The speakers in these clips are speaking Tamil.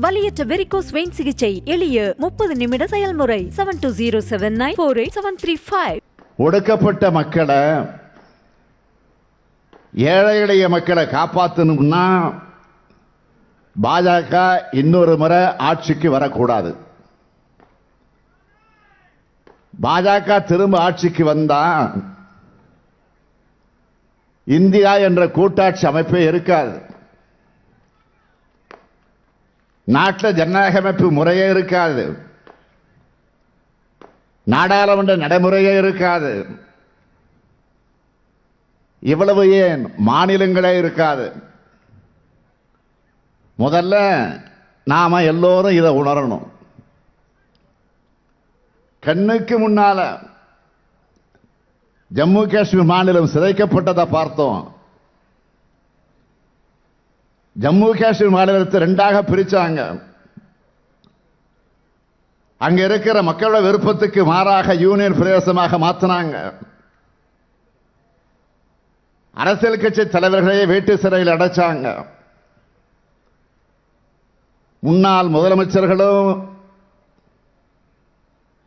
வலியற்ற வெரிகோஸ் வெயின் சிகிச்சை எளிய 30 நிமிட செயல்முறை 7207948735. ஒடுக்கப்பட்ட மக்களை, ஏழை எளிய மக்களை காப்பாற்றணும்னா பாஜக இன்னொரு முறை ஆட்சிக்கு வரக்கூடாது. பாஜக திரும்ப ஆட்சிக்கு வந்தா இந்தியா என்ற கூட்டாட்சி அமைப்பே இருக்காது. நாட்டில் ஜனநாயக அமைப்பு முறையே இருக்காது. நாடாளுமன்ற நடைமுறையே இருக்காது. இவ்வளவு ஏன் மாநிலங்களே இருக்காது. முதல்ல நாம எல்லோரும் இதை உணரணும். கண்ணுக்கு முன்னால ஜம்மு காஷ்மீர் மாநிலம் சிதைக்கப்பட்டதை பார்த்தோம். ஜம்மு காஷ்மீர் மாநிலத்தை ரெண்டாக பிரிச்சாங்க. அங்க இருக்கிற மக்களோட விருப்பத்துக்கு மாறாக யூனியன் பிரதேசமாக மாற்றினாங்க. அரசியல் கட்சி தலைவர்களே வீட்டு சிறையில் அடைச்சாங்க. முன்னாள் முதலமைச்சர்களும்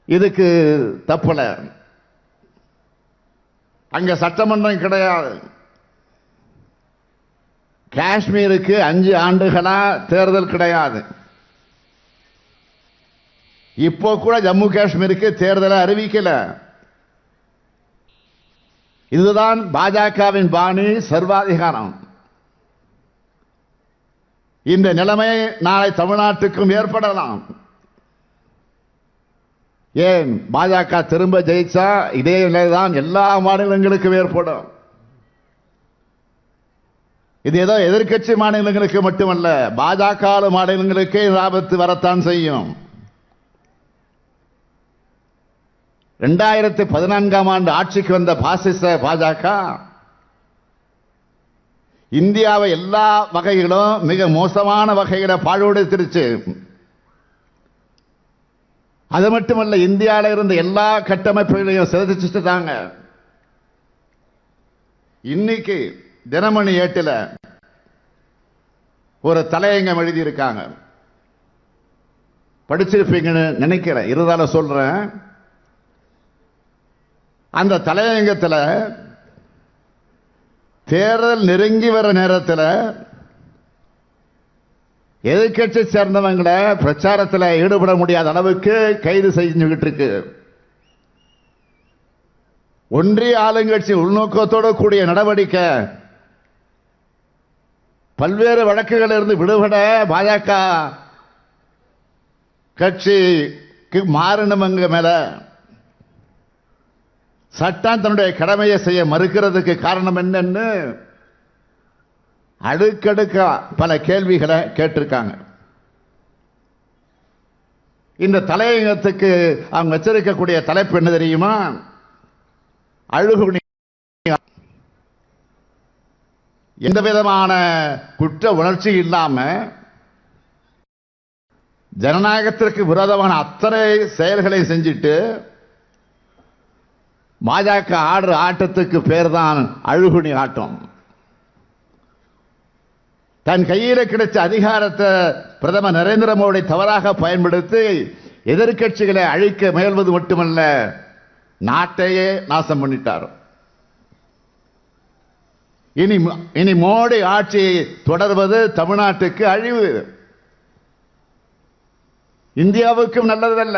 இதுக்கு தப்பல. அங்க சட்டமன்றம் கிடையாது. காஷ்மீருக்கு 5 ஆண்டுகளா தேர்தல் கிடையாது. இப்போ கூட ஜம்மு காஷ்மீருக்கு தேர்தலை அறிவிக்கல. இதுதான் பாஜகவின் பாணி, சர்வாதிகாரம். இந்த நிலைமை நாளை தமிழ்நாட்டுக்கும் ஏற்படலாம். ஏன் பாஜக திரும்ப ஜெயிச்சா இதே நிலைதான் எல்லா மாநிலங்களுக்கும் ஏற்படும். இது ஏதோ எதிர்கட்சி மாநிலங்களுக்கு மட்டுமல்ல, பாஜக மாநிலங்களுக்கே ஆபத்து வரத்தான் செய்யும். 2014ஆம் ஆண்டு ஆட்சிக்கு வந்த பாசிச பாஜக இந்தியாவை எல்லா வகையிலும் மிக மோசமான வகையில பாழ்படுத்திருச்சு. அது மட்டுமல்ல, இந்தியாவில் இருந்த எல்லா கட்டமைப்புகளையும் சிதைச்சிட்டாங்க. இன்னைக்கு தினமணி 8 ஒரு தலையங்கம் எழுதியிருக்காங்க. படிச்சிருப்பீங்கன்னு நினைக்கிறேன், இருந்தாலும் சொல்றேன். அந்த தலையங்கத்தில் தேர்தல் நெருங்கி வர நேரத்தில் எதிர்கட்சி சேர்ந்தவங்களை பிரச்சாரத்தில் ஈடுபட முடியாத அளவுக்கு கைது செஞ்சுக்கிட்டு இருக்கு. ஒன்றிய ஆளுங்கட்சி உள்நோக்கத்தோடு கூடிய நடவடிக்கை, பல்வேறு வழக்குகளில் இருந்து விடுபட பாஜக கட்சிக்கு மாறணுமங்க மேல சட்டம் தன்னுடைய கடமையை செய்ய மறுக்கிறதுக்கு காரணம் என்னன்னு அடுக்கடுக்கா பல கேள்விகளை கேட்டிருக்காங்க. இந்த தலையங்கத்துக்கு அவங்க வச்சிருக்கக்கூடிய தலைப்பு என்ன தெரியுமா? அழுகுணி. எந்த விதமான குற்ற உணர்ச்சி இல்லாம ஜனநாயகத்திற்கு விரோதமான அத்தனை செயல்களை செஞ்சிட்டு பாஜக ஆடுற ஆட்டத்துக்கு பேர் தான் அழுகுணி ஆட்டம். தன் கையில் கிடைச்ச அதிகாரத்தை பிரதமர் நரேந்திர மோடி தவறாக பயன்படுத்தி எதிர்கட்சிகளை அழிக்க முயல்வது மட்டுமல்ல, நாட்டையே நாசம் பண்ணிட்டார். இனி மோடி ஆட்சி தொடர்வது தமிழ்நாட்டுக்கு அழிவு, இந்தியாவுக்கும் நல்லதல்ல.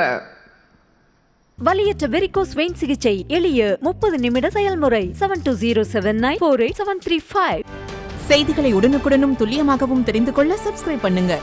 வலியற்ற வெரிகோஸ் வெயின் சிகிச்சை எளிய 30 நிமிட செயல்முறை 7207948735. செய்திகளை உடனுக்குடனும் துல்லியமாகவும் தெரிந்து கொள்ள சப்ஸ்கிரைப் பண்ணுங்க.